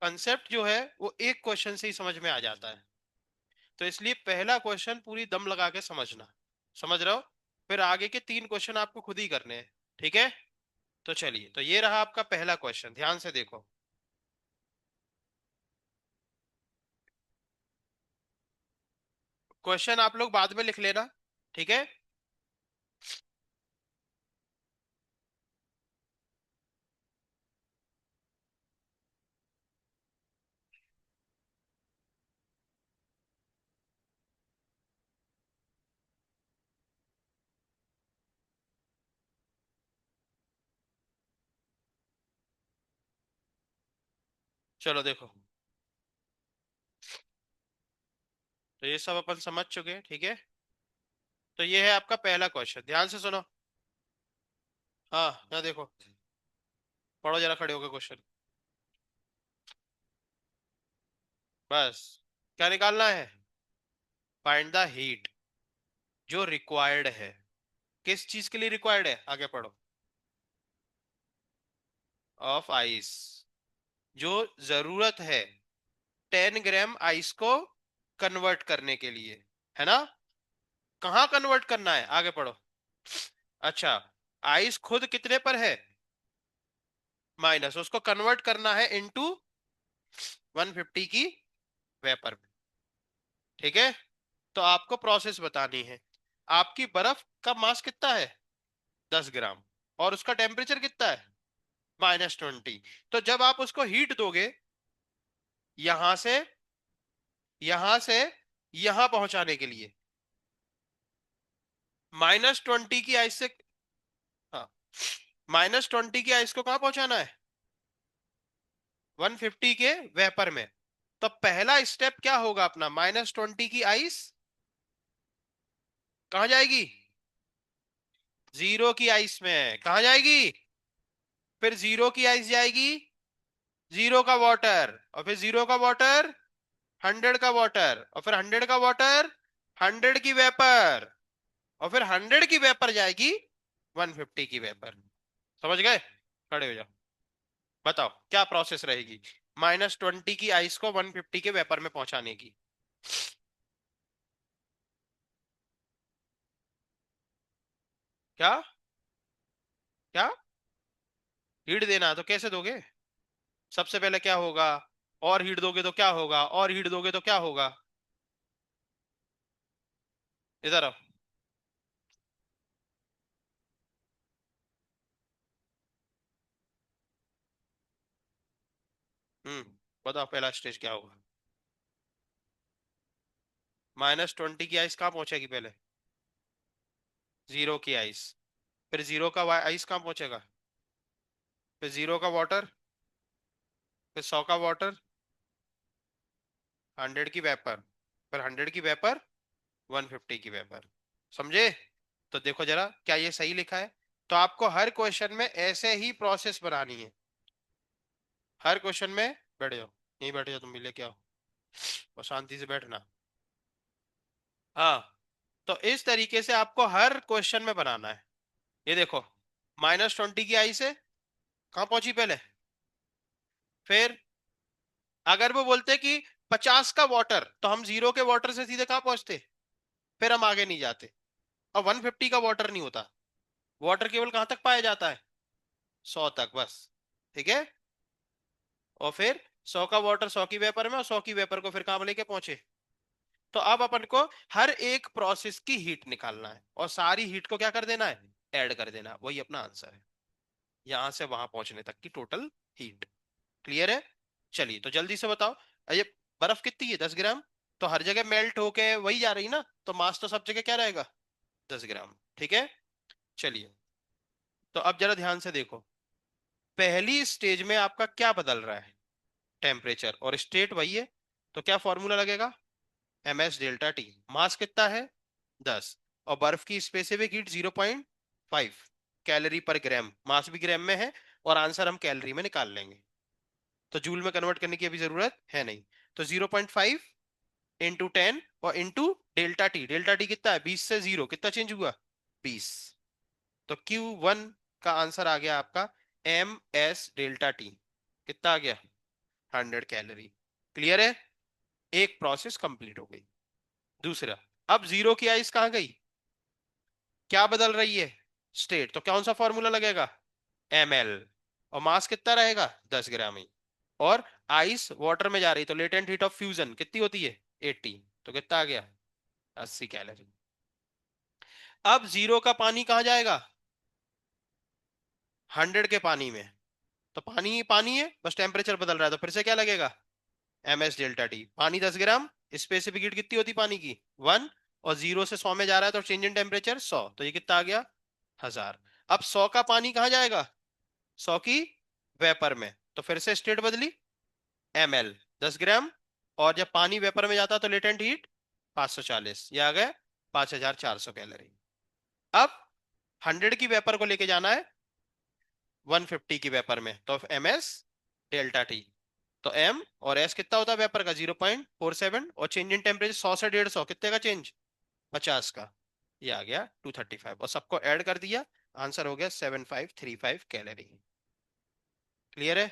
कंसेप्ट जो है वो एक क्वेश्चन से ही समझ में आ जाता है। तो इसलिए पहला क्वेश्चन पूरी दम लगा के समझना। समझ रहे हो? फिर आगे के 3 क्वेश्चन आपको खुद ही करने हैं। ठीक है? तो चलिए, तो ये रहा आपका पहला क्वेश्चन, ध्यान से देखो। क्वेश्चन आप लोग बाद में लिख लेना। ठीक है? चलो देखो, तो ये सब अपन समझ चुके हैं। ठीक है? तो ये है आपका पहला क्वेश्चन, ध्यान से सुनो। हाँ, यहाँ देखो, पढ़ो जरा खड़े होकर क्वेश्चन। बस, क्या निकालना है? फाइंड द हीट जो रिक्वायर्ड है। किस चीज के लिए रिक्वायर्ड है? आगे पढ़ो। ऑफ आइस, जो जरूरत है 10 ग्राम आइस को कन्वर्ट करने के लिए, है ना? कहाँ कन्वर्ट करना है? आगे पढ़ो। अच्छा, आइस खुद कितने पर है? माइनस, उसको कन्वर्ट करना है इनटू 150 की वेपर में। ठीक है? तो आपको प्रोसेस बतानी है। आपकी बर्फ का मास कितना है? 10 ग्राम। और उसका टेम्परेचर कितना है? -20। तो जब आप उसको हीट दोगे, यहां से यहां से यहां पहुंचाने के लिए, -20 की आइस से, हाँ, -20 की आइस को कहां पहुंचाना है? 150 के वेपर में। तो पहला स्टेप क्या होगा अपना? -20 की आइस कहां जाएगी? जीरो की आइस में। कहां जाएगी? फिर जीरो की आइस जाएगी जीरो का वाटर, और फिर जीरो का वाटर 100 का वाटर, और फिर 100 का वाटर 100 की वेपर, और फिर 100 की वेपर जाएगी 150 की वेपर। समझ गए? खड़े हो जाओ। बताओ क्या प्रोसेस रहेगी -20 की आइस को 150 के वेपर में पहुंचाने की? क्या? क्या? हीट देना है तो कैसे दोगे? सबसे पहले क्या होगा? और हीट दोगे तो क्या होगा? और हीट दोगे तो क्या होगा? इधर आओ। बताओ पहला स्टेज क्या होगा? -20 की आइस कहाँ पहुंचेगी पहले? जीरो की आइस। फिर जीरो का आइस कहाँ पहुंचेगा? फिर जीरो का वाटर, फिर 100 का वाटर, 100 की वेपर, फिर 100 की वेपर, 150 की वेपर। समझे? तो देखो जरा, क्या ये सही लिखा है? तो आपको हर क्वेश्चन में ऐसे ही प्रोसेस बनानी है। हर क्वेश्चन में, बैठ जाओ, यहीं बैठ जाओ, तुम भी लेके आओ और शांति से बैठना। हाँ, तो इस तरीके से आपको हर क्वेश्चन में बनाना है। ये देखो, -20 की आई से कहाँ पहुंची पहले? फिर अगर वो बोलते कि 50 का वाटर, तो हम जीरो के वाटर से सीधे कहाँ पहुंचते? फिर हम आगे नहीं जाते। और 150 का वाटर नहीं होता, वाटर केवल कहां तक पाया जाता है? 100 तक बस। ठीक है? और फिर 100 का वाटर 100 की वेपर में, और 100 की वेपर को फिर कहां लेके पहुंचे? तो अब अपन को हर एक प्रोसेस की हीट निकालना है, और सारी हीट को क्या कर देना है? ऐड कर देना। वही अपना आंसर है, यहां से वहां पहुंचने तक की टोटल हीट। क्लियर है? चलिए, तो जल्दी से बताओ। ये बर्फ कितनी है? 10 ग्राम। तो हर जगह मेल्ट होके वही जा रही ना, तो मास तो सब जगह क्या रहेगा? 10 ग्राम। ठीक है? चलिए, तो अब जरा ध्यान से देखो। पहली स्टेज में आपका क्या बदल रहा है? टेम्परेचर, और स्टेट वही है। तो क्या फॉर्मूला लगेगा? MS delta T। मास कितना है? 10। और बर्फ की स्पेसिफिक हीट 0.5 कैलोरी पर ग्राम। मास भी ग्राम में है, और आंसर हम कैलोरी में निकाल लेंगे। तो जूल में कन्वर्ट करने की अभी जरूरत है नहीं। तो 0.5 इंटू 10 और into delta T. Delta T कितना है? 20 से जीरो कितना चेंज हुआ? 20। तो Q1 का आंसर आ गया आपका MS डेल्टा टी। कितना आ गया? 100 कैलोरी। क्लियर है? एक प्रोसेस कंप्लीट हो गई। दूसरा, अब जीरो की आइस कहाँ गई? क्या बदल रही है? स्टेट। तो कौन सा फॉर्मूला लगेगा? ml। और मास कितना रहेगा? 10 ग्राम ही। और आइस वाटर में जा रही, तो लेटेंट हीट ऑफ फ्यूजन कितनी होती है? 80। तो कितना आ गया? 80 कैलोरी। अब जीरो का पानी कहाँ जाएगा? 100 के पानी में। तो पानी ही पानी है, बस टेम्परेचर बदल रहा है, तो फिर से क्या लगेगा? MS ΔT। पानी 10 ग्राम, स्पेसिफिक हीट कितनी होती पानी की? 1। और 0 से 100 में जा रहा है, तो चेंज इन टेम्परेचर 100। तो ये कितना आ गया? 1000। अब 100 का पानी कहाँ जाएगा? 100 की वेपर में। तो फिर से स्टेट बदली, ml 10 ग्राम। और जब पानी वेपर में जाता है तो लेटेंट हीट 540, ये आ गए 5400 कैलोरी। अब 100 की वेपर को लेके जाना है 150 की वेपर में, तो MS ΔT। तो M और S कितना होता है वेपर का? 0.47। और चेंज इन टेम्परेचर 100 से 150, कितने का चेंज? 50 का। ये आ गया 235, और सबको ऐड कर दिया, आंसर हो गया 7535 कैलोरी। क्लियर है?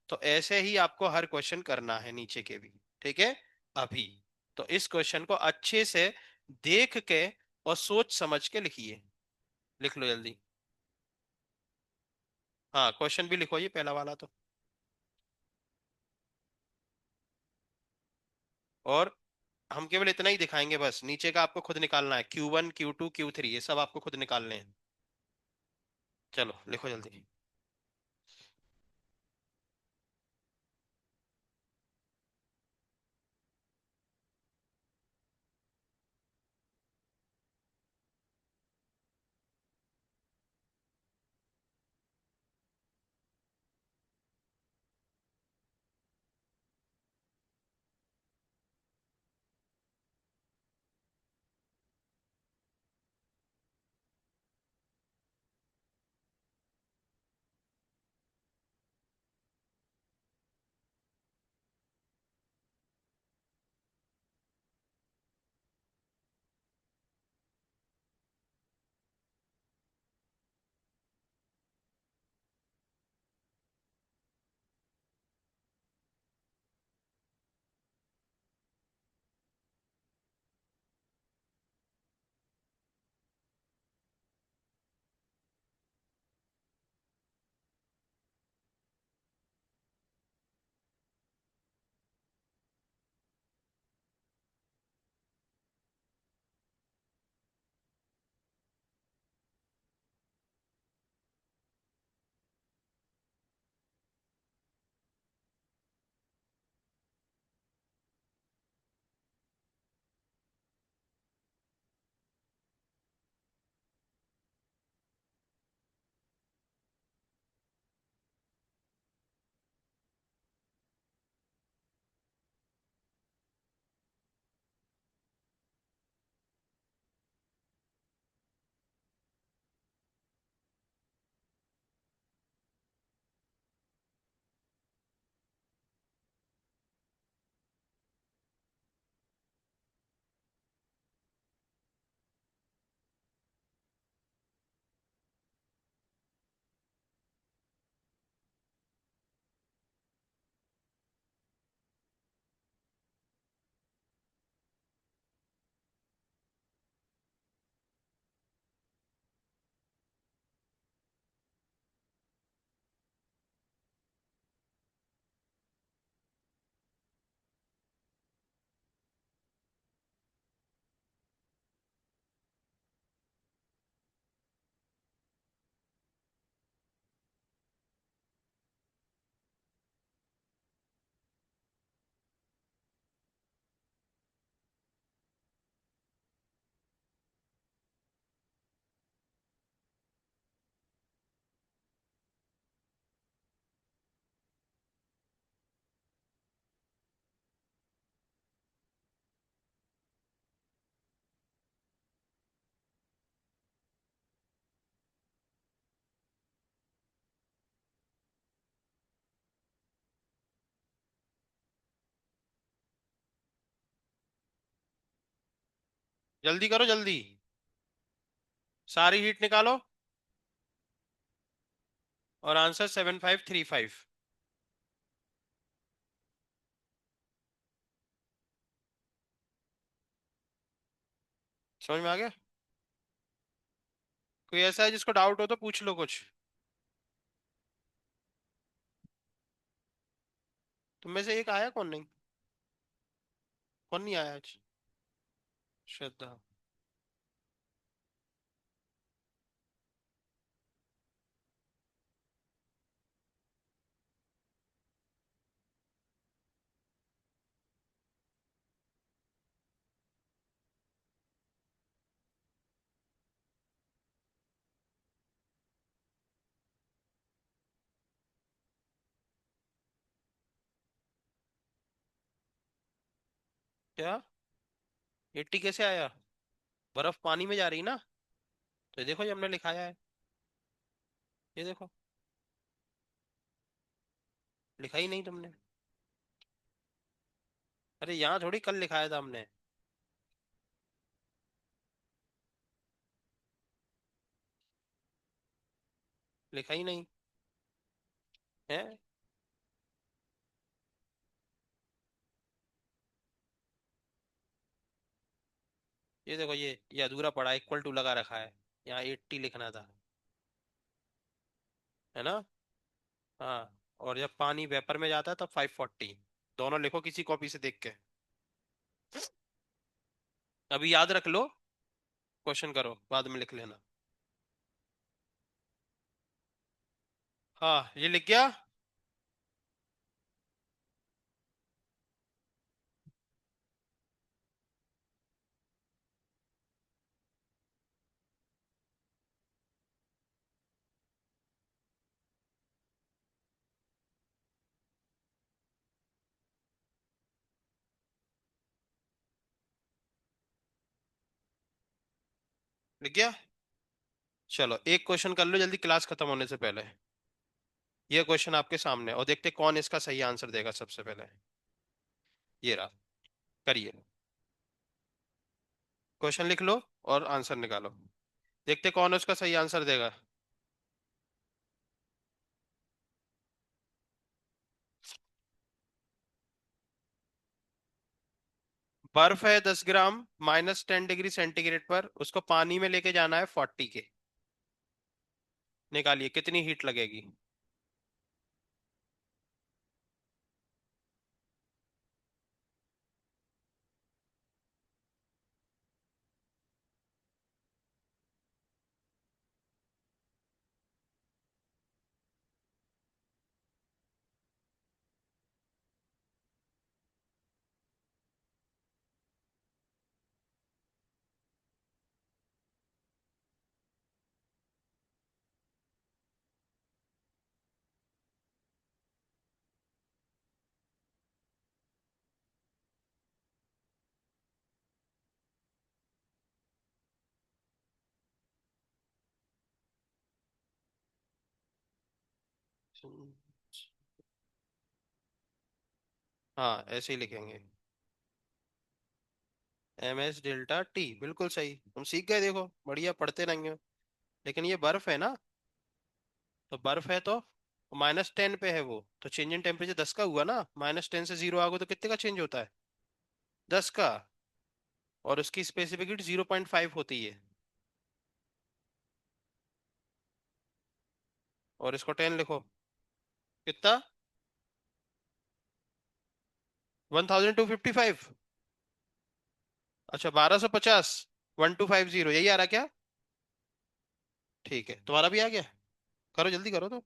तो ऐसे ही आपको हर क्वेश्चन करना है, नीचे के भी। ठीक है? अभी तो इस क्वेश्चन को अच्छे से देख के और सोच समझ के लिखिए। लिख लो जल्दी। हाँ, क्वेश्चन भी लिखो, ये पहला वाला तो। और हम केवल इतना ही दिखाएंगे बस, नीचे का आपको खुद निकालना है। Q1 Q2 Q3 ये सब आपको खुद निकालने हैं। चलो लिखो जल्दी। जल्दी करो जल्दी, सारी हीट निकालो। और आंसर 7535। समझ में आ गया? कोई ऐसा है जिसको डाउट हो तो पूछ लो कुछ। तुम में से एक आया, कौन नहीं? कौन नहीं आया आज? श्रद्धा। क्या? 80 कैसे आया? बर्फ पानी में जा रही ना। तो ये देखो, ये हमने लिखाया है। ये देखो। लिखा ही नहीं तुमने। अरे यहाँ थोड़ी कल लिखाया था हमने। लिखा ही नहीं है। ये देखो, ये अधूरा पड़ा, इक्वल टू लगा रखा है। यहाँ 80 लिखना था। है ना? हाँ। और जब पानी वेपर में जाता है तब 540। दोनों लिखो किसी कॉपी से देख के। अभी याद रख लो। क्वेश्चन करो, बाद में लिख लेना। हाँ, ये लिख गया। लिख गया। चलो एक क्वेश्चन कर लो जल्दी, क्लास खत्म होने से पहले। ये क्वेश्चन आपके सामने है, और देखते हैं कौन इसका सही आंसर देगा सबसे पहले। ये रहा। करिए। क्वेश्चन लिख लो और आंसर निकालो। देखते कौन उसका सही आंसर देगा। बर्फ है 10 ग्राम, -10 डिग्री सेंटीग्रेड पर, उसको पानी में लेके जाना है 40 के। निकालिए कितनी हीट लगेगी। हाँ, ऐसे ही लिखेंगे। MS डेल्टा T, बिल्कुल सही, तुम सीख गए, देखो बढ़िया पढ़ते रहेंगे। लेकिन ये बर्फ है ना। तो बर्फ है तो -10 पे है वो, तो चेंज इन टेम्परेचर 10 का हुआ ना। -10 से 0 आगे तो कितने का चेंज होता है? 10 का। और उसकी स्पेसिफिक 0.5 होती है। और इसको 10 लिखो। कितना? 1255। अच्छा, 1250। 1250 यही आ रहा क्या? ठीक है, तुम्हारा भी आ गया। करो जल्दी करो तो।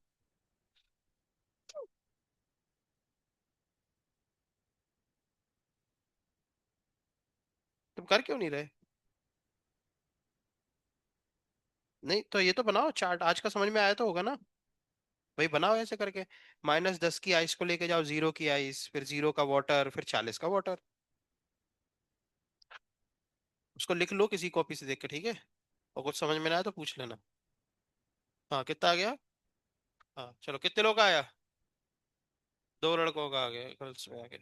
तुम कर क्यों नहीं रहे? नहीं तो ये तो बनाओ चार्ट, आज का समझ में आया तो होगा ना। भाई बनाओ ऐसे करके। -10 की आइस को लेके जाओ, 0 की आइस, फिर 0 का वाटर, फिर 40 का वाटर। उसको लिख लो किसी कॉपी से देख के, ठीक है? और कुछ समझ में ना आया तो पूछ लेना। हाँ, कितना आ गया? हाँ चलो, कितने लोग का आया? 2 लड़कों का आ गया, गर्ल्स में आ गया।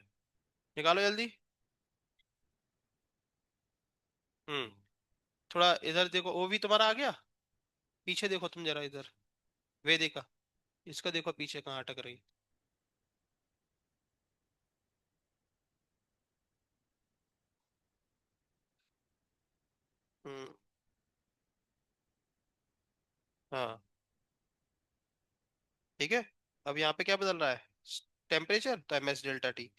निकालो जल्दी। हम्म। थोड़ा इधर देखो, वो भी तुम्हारा आ गया। पीछे देखो तुम जरा इधर। वे देखा। इसका देखो पीछे कहाँ अटक रही। हम्म। हाँ ठीक है। अब यहाँ पे क्या बदल रहा है? टेम्परेचर, तो M S delta T.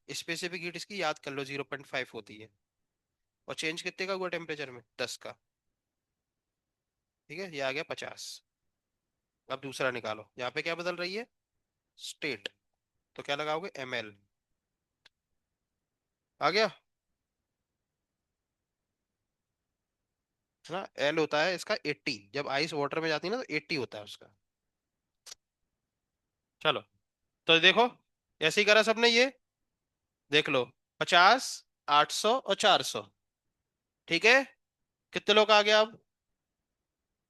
Specific heat इसकी याद कर लो 0.5 होती है। और चेंज कितने का हुआ टेम्परेचर में? 10 का। ठीक है, ये आ गया 50। अब दूसरा निकालो, यहाँ पे क्या बदल रही है? स्टेट। तो क्या लगाओगे? M L. आ गया। है ना, एल होता है इसका 80, जब आइस वाटर में जाती है ना तो 80 होता है उसका। चलो, तो देखो, ऐसे ही करा सबने ये। देख लो, 50, 800 और 400। ठीक है, कितने लोग आ गया अब?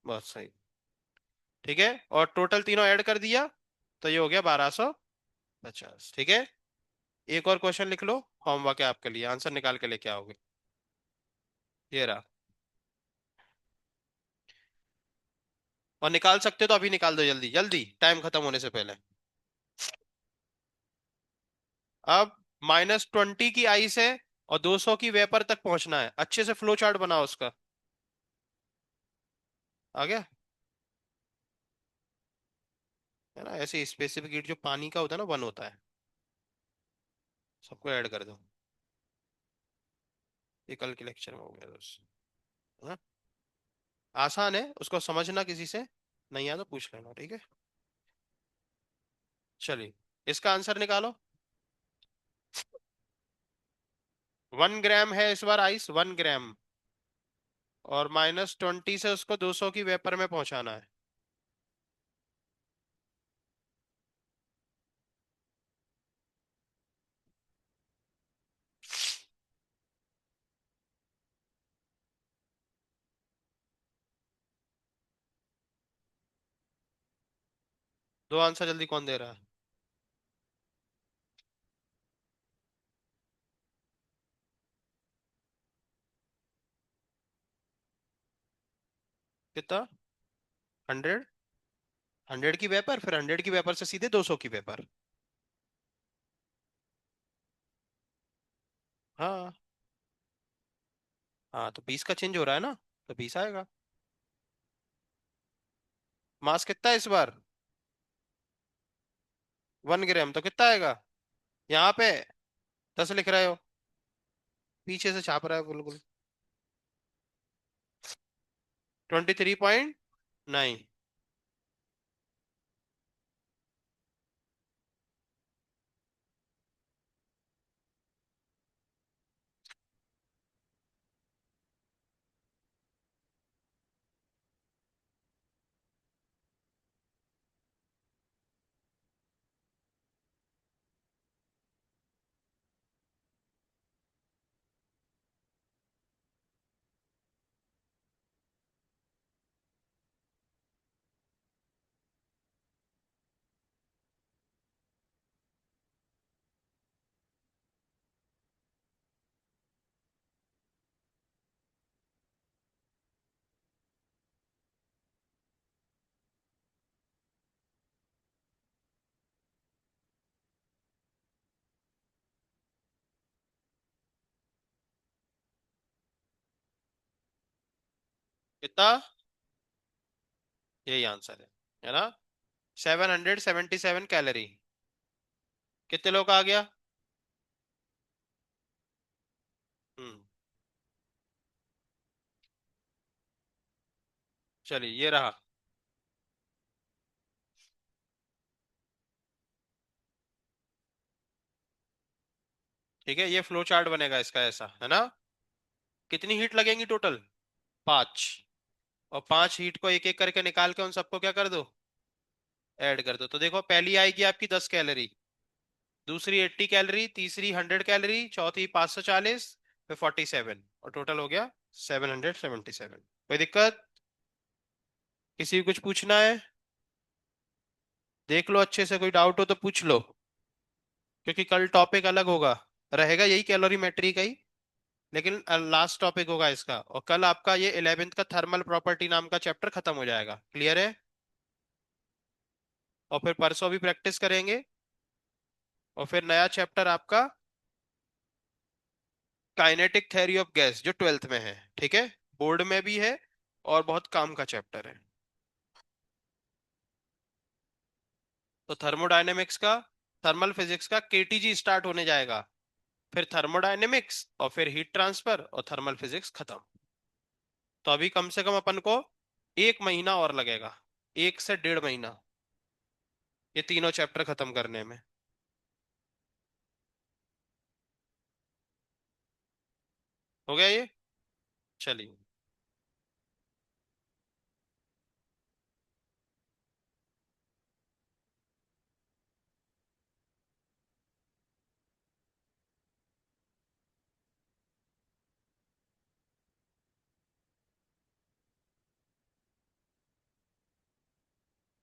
बहुत सही। ठीक है, और टोटल तीनों ऐड कर दिया, तो ये हो गया 1250। ठीक है, एक और क्वेश्चन लिख लो, होमवर्क है आपके लिए, आंसर निकाल के लेके आओगे। ये रहा। और निकाल सकते हो तो अभी निकाल दो, जल्दी जल्दी, टाइम खत्म होने से पहले। अब -20 की आइस है और 200 की वेपर तक पहुंचना है, अच्छे से फ्लो चार्ट बनाओ उसका। आ गया? है ना, ऐसे स्पेसिफिक हीट जो पानी का होता है ना, 1 होता है। सबको ऐड कर दो। ये कल के लेक्चर में हो गया दोस्त। है ना? आसान है, उसको समझना, किसी से नहीं आया तो पूछ लेना, ठीक है। चलिए, इसका आंसर निकालो। 1 ग्राम है इस बार आइस, 1 ग्राम। और -20 से उसको 200 की वेपर में पहुंचाना है। दो आंसर जल्दी, कौन दे रहा है? कितना? 100? 100 की वेपर, फिर 100 की वेपर से सीधे 200 की वेपर। हाँ। हाँ, तो 20 का चेंज हो रहा है ना, तो 20 आएगा। मास कितना है इस बार? 1 ग्राम, तो कितना आएगा? यहाँ पे 10 लिख रहे हो, पीछे से छाप रहा है बिल्कुल। 23.9। कितना? यही आंसर है ना? 777 कैलोरी। कितने लोग आ गया? हम्म। चलिए, ये रहा। ठीक है, ये फ्लो चार्ट बनेगा इसका, ऐसा है ना। कितनी हीट लगेंगी टोटल? 5। और 5 हीट को एक एक करके निकाल के उन सबको क्या कर दो? ऐड कर दो। तो देखो, पहली आएगी आपकी 10 कैलोरी, दूसरी 80 कैलोरी, तीसरी 100 कैलोरी, चौथी 540, फिर 47, और टोटल हो गया 777। कोई दिक्कत? किसी को कुछ पूछना है? देख लो अच्छे से, कोई डाउट हो तो पूछ लो, क्योंकि कल टॉपिक अलग होगा। रहेगा यही कैलोरीमेट्री का ही, लेकिन लास्ट टॉपिक होगा इसका, और कल आपका ये 11th का थर्मल प्रॉपर्टी नाम का चैप्टर खत्म हो जाएगा। क्लियर है? और फिर परसों भी प्रैक्टिस करेंगे, और फिर नया चैप्टर आपका काइनेटिक थ्योरी ऑफ गैस, जो 12th में है। ठीक है। बोर्ड में भी है और बहुत काम का चैप्टर है। तो थर्मोडायनेमिक्स का, थर्मल फिजिक्स का केटीजी स्टार्ट होने जाएगा, फिर थर्मोडायनेमिक्स और फिर हीट ट्रांसफर और थर्मल फिजिक्स खत्म। तो अभी कम से कम अपन को 1 महीना और लगेगा, 1 से 1.5 महीना, ये तीनों चैप्टर खत्म करने में। हो गया ये। चलिए।